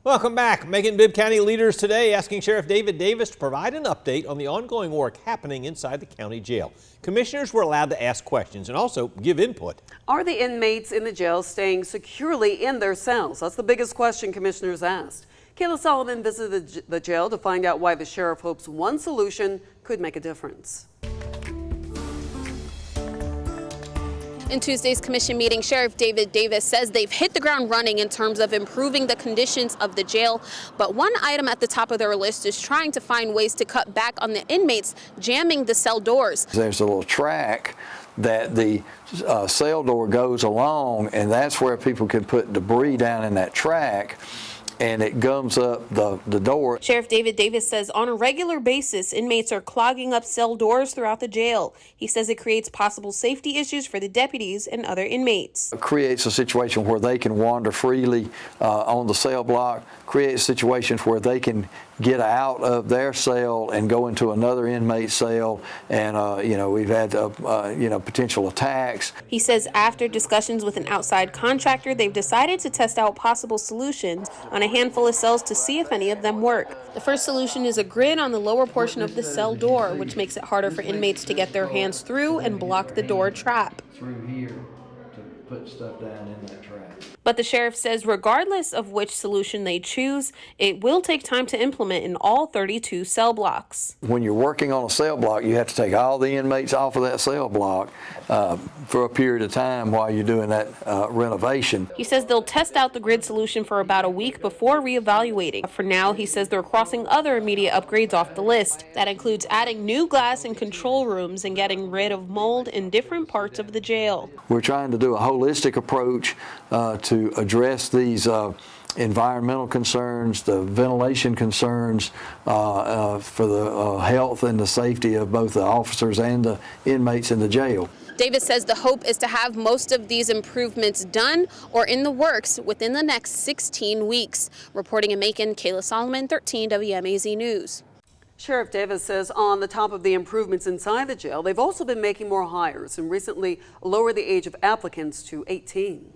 Welcome back. Macon and Bibb County leaders today asking Sheriff David Davis to provide an update on the ongoing work happening inside the county jail. Commissioners were allowed to ask questions and also give input. Are the inmates in the jail staying securely in their cells? That's the biggest question commissioners asked. Kayla Solomon visited the jail to find out why the sheriff hopes one solution could make a difference. In Tuesday's commission meeting, Sheriff David Davis says they've hit the ground running in terms of improving the conditions of the jail. But one item at the top of their list is trying to find ways to cut back on the inmates jamming the cell doors. There's a little track that the cell door goes along, and that's where people can put debris down in that track, and it gums up the door. Sheriff David Davis says on a regular basis, inmates are clogging up cell doors throughout the jail. He says it creates possible safety issues for the deputies and other inmates. It creates a situation where they can wander freely on the cell block, creates situations where they can get out of their cell and go into another inmate cell, and we've had potential attacks. He says after discussions with an outside contractor, they've decided to test out possible solutions on a handful of cells to see if any of them work. The first solution is a grid on the lower portion of the cell door, which makes it harder for inmates to get their hands through and block the door trap. Through here to put stuff down in that trap. But the sheriff says regardless of which solution they choose, it will take time to implement in all 32 cell blocks. When you're working on a cell block, you have to take all the inmates off of that cell block for a period of time while you're doing that renovation. He says they'll test out the grid solution for about a week before reevaluating. For now, he says they're crossing other immediate upgrades off the list. That includes adding new glass and control rooms and getting rid of mold in different parts of the jail. We're trying to do a holistic approach to address these environmental concerns, the ventilation concerns for the health and the safety of both the officers and the inmates in the jail. Davis says the hope is to have most of these improvements done or in the works within the next 16 weeks. Reporting in Macon, Kayla Solomon, 13 WMAZ News. Sheriff Davis says on the top of the improvements inside the jail, they've also been making more hires and recently lowered the age of applicants to 18.